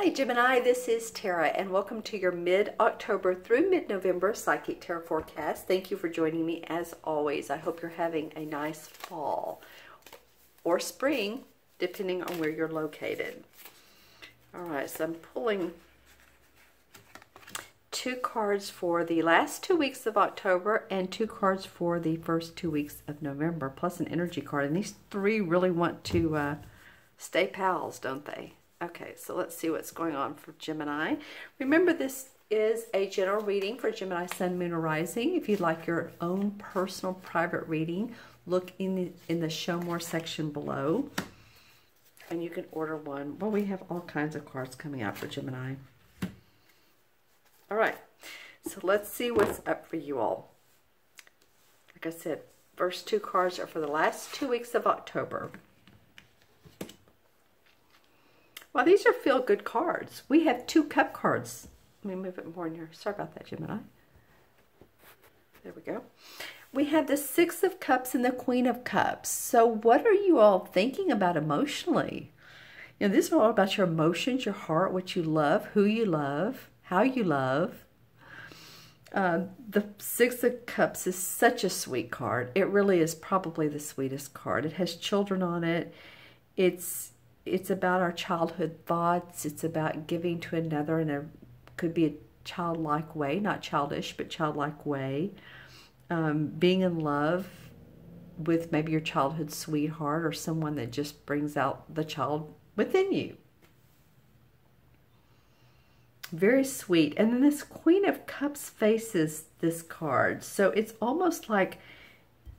Hi Gemini, this is Tara and welcome to your mid-October through mid-November Psychic Tarot forecast. Thank you for joining me as always. I hope you're having a nice fall or spring, depending on where you're located. Alright, so I'm pulling two cards for the last 2 weeks of October and two cards for the first 2 weeks of November, plus an energy card. And these three really want to stay pals, don't they? Okay, so let's see what's going on for Gemini. Remember, this is a general reading for Gemini Sun, Moon, or Rising. If you'd like your own personal private reading, look in the Show More section below. And you can order one. Well, we have all kinds of cards coming out for Gemini. All right, so let's see what's up for you all. Like I said, first two cards are for the last 2 weeks of October. Well, these are feel-good cards. We have two cup cards. Let me move it more in here. Sorry about that, Gemini. There we go. We have the Six of Cups and the Queen of Cups. So what are you all thinking about emotionally? You know, this is all about your emotions, your heart, what you love, who you love, how you love. The Six of Cups is such a sweet card. It really is probably the sweetest card. It has children on it. It's about our childhood thoughts. It's about giving to another in a, could be a childlike way, not childish, but childlike way. Being in love with maybe your childhood sweetheart or someone that just brings out the child within you. Very sweet. And then this Queen of Cups faces this card. So it's almost like,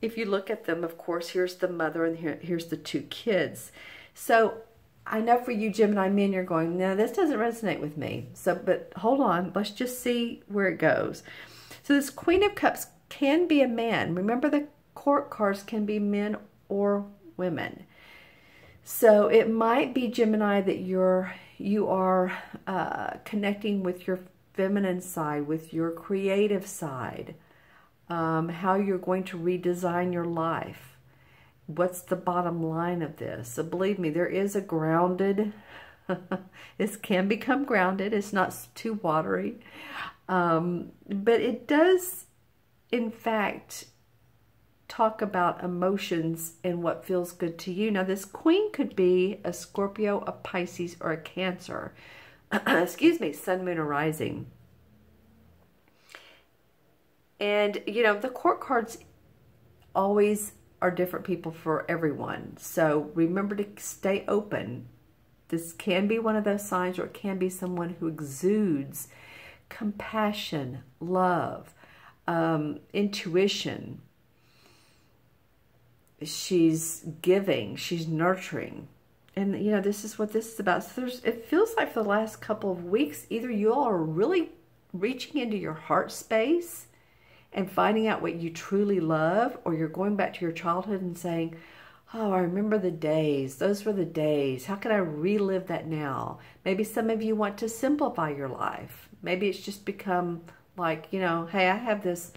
if you look at them, of course, here's the mother and here's the two kids. So I know for you Gemini men, you're going, no, this doesn't resonate with me. So, but hold on, let's just see where it goes. So this Queen of Cups can be a man. Remember, the court cards can be men or women. So it might be, Gemini, that you are connecting with your feminine side, with your creative side, how you're going to redesign your life. What's the bottom line of this? So believe me, there is a grounded, this can become grounded. It's not too watery. But it does, in fact, talk about emotions and what feels good to you. Now, this queen could be a Scorpio, a Pisces, or a Cancer. Excuse me, Sun, Moon, or Rising. And, you know, the court cards always are different people for everyone. So remember to stay open. This can be one of those signs, or it can be someone who exudes compassion, love, intuition. She's giving, she's nurturing. And, you know, this is what this is about. So it feels like for the last couple of weeks, either you all are really reaching into your heart space and finding out what you truly love, or you're going back to your childhood and saying, oh, I remember the days. Those were the days. How can I relive that now? Maybe some of you want to simplify your life. Maybe it's just become like, you know, hey, I have this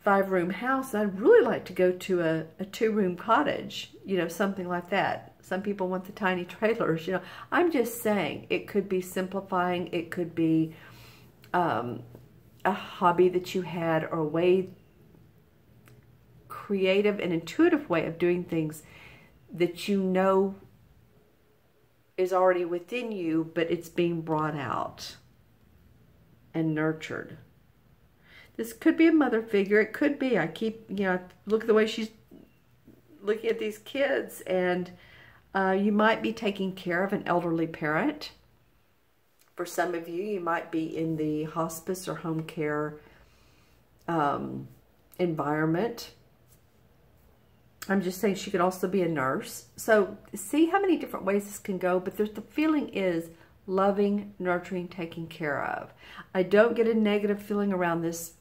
5-room house. I'd really like to go to a 2-room cottage, you know, something like that. Some people want the tiny trailers, you know. I'm just saying, it could be simplifying. It could be a hobby that you had, or a way, creative and intuitive way of doing things that you know is already within you, but it's being brought out and nurtured. This could be a mother figure. It could be, I keep, you know, look at the way she's looking at these kids, and you might be taking care of an elderly parent. For some of you, you might be in the hospice or home care environment. I'm just saying, she could also be a nurse. So see how many different ways this can go, but the feeling is loving, nurturing, taking care of. I don't get a negative feeling around this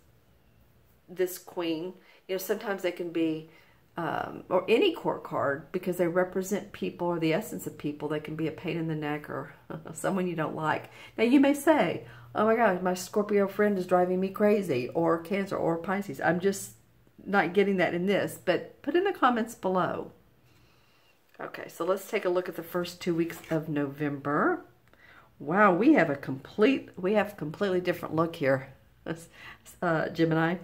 queen. You know, sometimes they can be, or any court card, because they represent people or the essence of people. They can be a pain in the neck or someone you don't like. Now you may say, oh my gosh, my Scorpio friend is driving me crazy, or Cancer or Pisces. I'm just not getting that in this, but put in the comments below. Okay, so let's take a look at the first 2 weeks of November. Wow, we have a completely different look here, Gemini.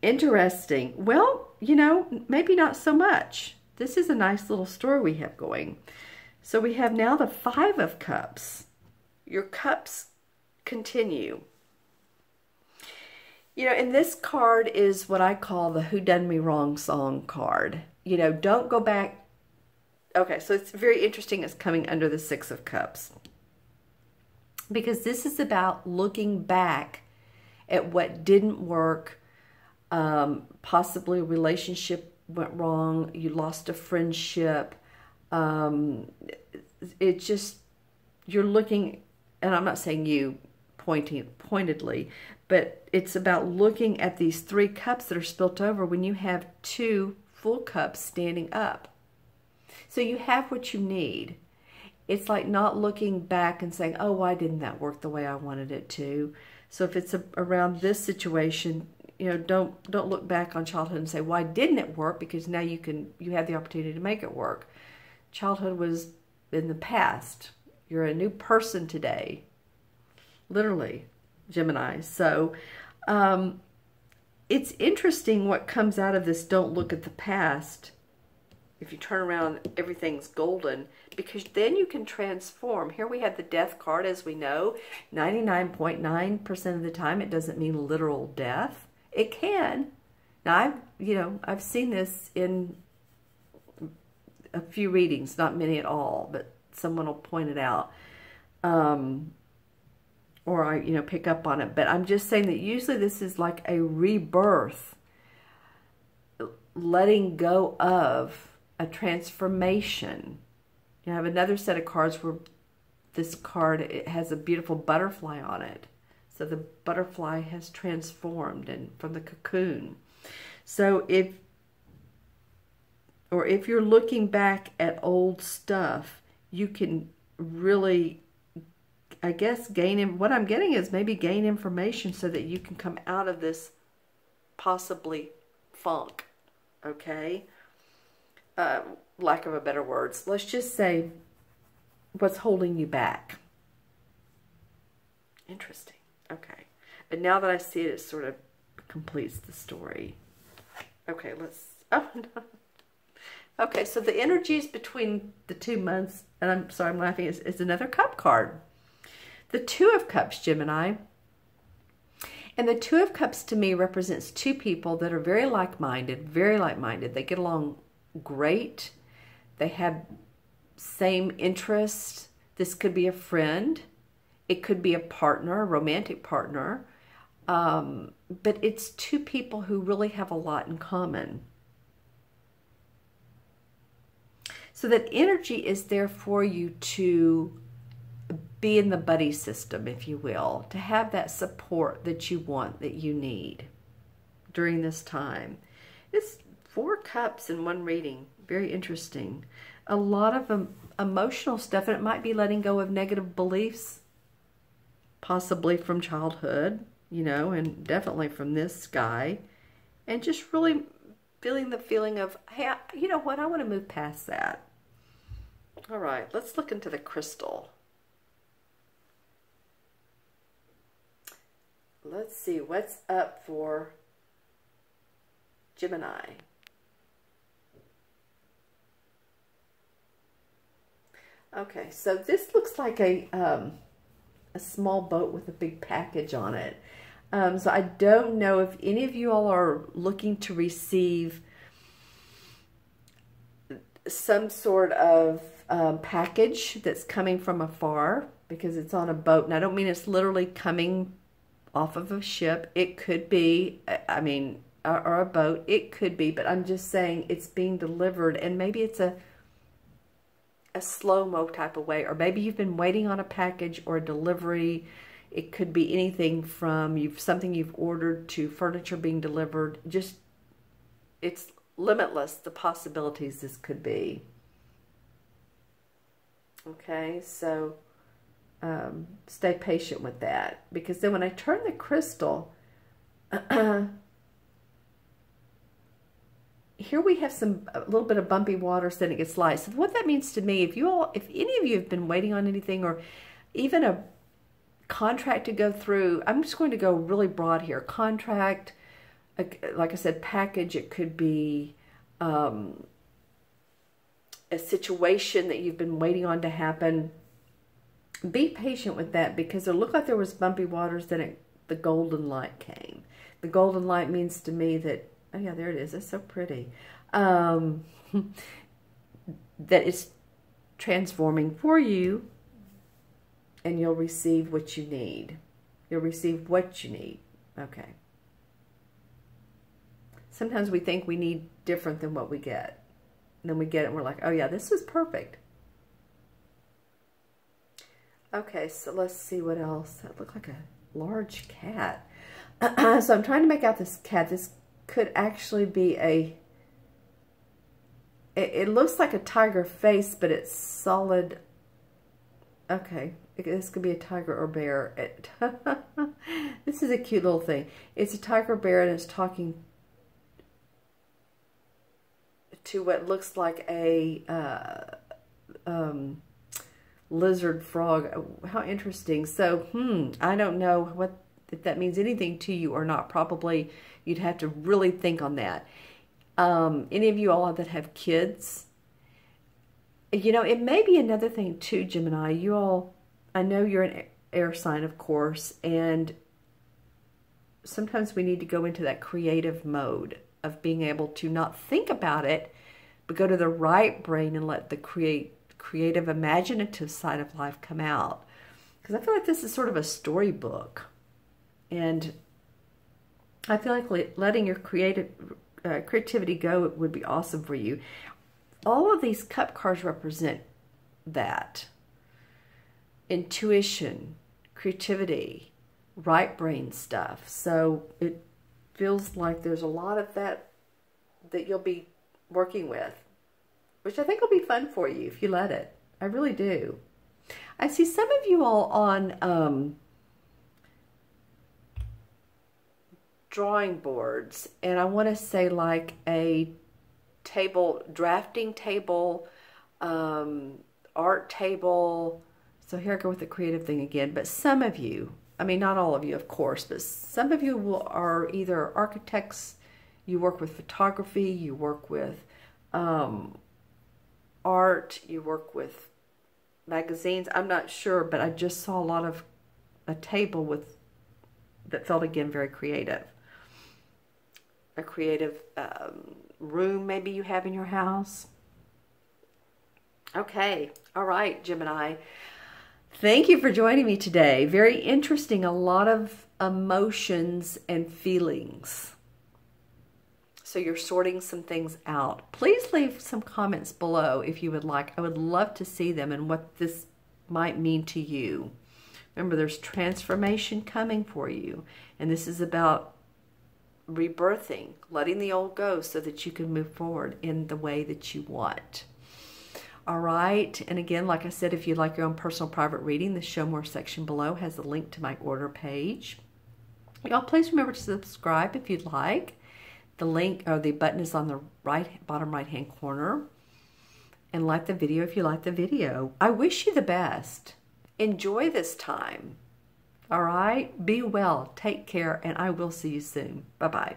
Interesting. Well, you know, maybe not so much. This is a nice little story we have going. So we have now the Five of Cups. Your cups continue. You know, and this card is what I call the Who Done Me Wrong song card. You know, don't go back. Okay, so it's very interesting it's coming under the Six of Cups. Because this is about looking back at what didn't work. Possibly a relationship went wrong. You lost a friendship. It just, you're looking, and I'm not saying you pointedly, but it's about looking at these three cups that are spilt over when you have two full cups standing up. So you have what you need. It's like not looking back and saying, oh, why didn't that work the way I wanted it to? So if it's around this situation, you know, don't look back on childhood and say, why didn't it work? Because now you have the opportunity to make it work. Childhood was in the past. You're a new person today. Literally, Gemini. So it's interesting what comes out of this don't look at the past. If you turn around, everything's golden, because then you can transform. Here we have the Death card, as we know. 99.9% of the time, it doesn't mean literal death. It can. Now, I've seen this in a few readings, not many at all, but someone will point it out. Or I, pick up on it. But I'm just saying that usually this is like a rebirth, letting go of a transformation. You have another set of cards where this card, it has a beautiful butterfly on it. So the butterfly has transformed and from the cocoon. So if you're looking back at old stuff, you can really, I guess, what I'm getting is maybe gain information so that you can come out of this possibly funk, okay? Lack of a better words. Let's just say what's holding you back. Interesting. Okay. And now that I see it, it sort of completes the story. Okay, oh, no. Okay, so the energies between the 2 months, and I'm sorry, I'm laughing, is another cup card. The Two of Cups, Gemini. And the Two of Cups to me represents two people that are very like-minded, They get along great. They have same interests. This could be a friend. It could be a partner, a romantic partner. But it's two people who really have a lot in common. So that energy is there for you to be in the buddy system, if you will, to have that support that you want, that you need during this time. It's 4 cups in one reading. Very interesting. A lot of emotional stuff, and it might be letting go of negative beliefs, possibly from childhood, and definitely from this guy, and just really feeling the feeling of, hey, you know what, I want to move past that. All right, let's look into the crystal. Let's see what's up for Gemini. Okay, so this looks like a small boat with a big package on it. So I don't know if any of you all are looking to receive some sort of package that's coming from afar, because it's on a boat. And I don't mean it's literally coming off of a ship. It could be, or a boat. It could be, but I'm just saying it's being delivered, and maybe it's a slow-mo type of way, or maybe you've been waiting on a package or a delivery. It could be anything from something you've ordered to furniture being delivered. Just, it's limitless, the possibilities this could be. Okay, so stay patient with that, because then when I turn the crystal, here we have a little bit of bumpy water, so then it gets light. So what that means to me, if any of you have been waiting on anything, or even a contract to go through. I'm just going to go really broad here. Contract, like I said, package. It could be a situation that you've been waiting on to happen. Be patient with that, because it looked like there was bumpy waters, then the golden light came. The golden light means to me that, oh yeah, there it is. It's so pretty. That it's transforming for you, and you'll receive what you need. You'll receive what you need. Okay. Sometimes we think we need different than what we get. And then we get it and we're like, oh yeah, this is perfect. Okay, so let's see what else. That looked like a large cat. So I'm trying to make out this cat. This could actually be it looks like a tiger face, but it's solid. Okay, this could be a tiger or bear. This is a cute little thing. It's a tiger bear, and it's talking to what looks like a lizard frog. How interesting. So, I don't know if that means anything to you or not. Probably you'd have to really think on that. Any of you all that have kids, you know, it may be another thing too, Gemini. You all, I know you're an air sign, of course, and sometimes we need to go into that creative mode of being able to not think about it, but go to the right brain and let the creative, imaginative side of life come out. Because I feel like this is sort of a storybook. And I feel like letting your creativity go would be awesome for you. All of these cup cards represent that. Intuition, creativity, right brain stuff. So it feels like there's a lot of that you'll be working with, which I think will be fun for you if you let it. I really do. I see some of you all on drawing boards, and I want to say like a table, drafting table, art table. So here I go with the creative thing again. But some of you, I mean, not all of you, of course, but some of you are either architects, you work with photography, you work with art, you work with magazines. I'm not sure, but I just saw a table that felt, again, very creative. A creative room maybe you have in your house. Okay. All right, Gemini. Thank you for joining me today. Very interesting. A lot of emotions and feelings. So you're sorting some things out. Please leave some comments below if you would like. I would love to see them and what this might mean to you. Remember, there's transformation coming for you. And this is about rebirthing, letting the old go so that you can move forward in the way that you want. All right. And again, like I said, if you'd like your own personal private reading, the Show More section below has a link to my order page. Y'all, please remember to subscribe if you'd like. The link or the button is on the bottom right hand corner. And like the video if you like the video. I wish you the best. Enjoy this time. All right? Be well. Take care. And I will see you soon. Bye-bye.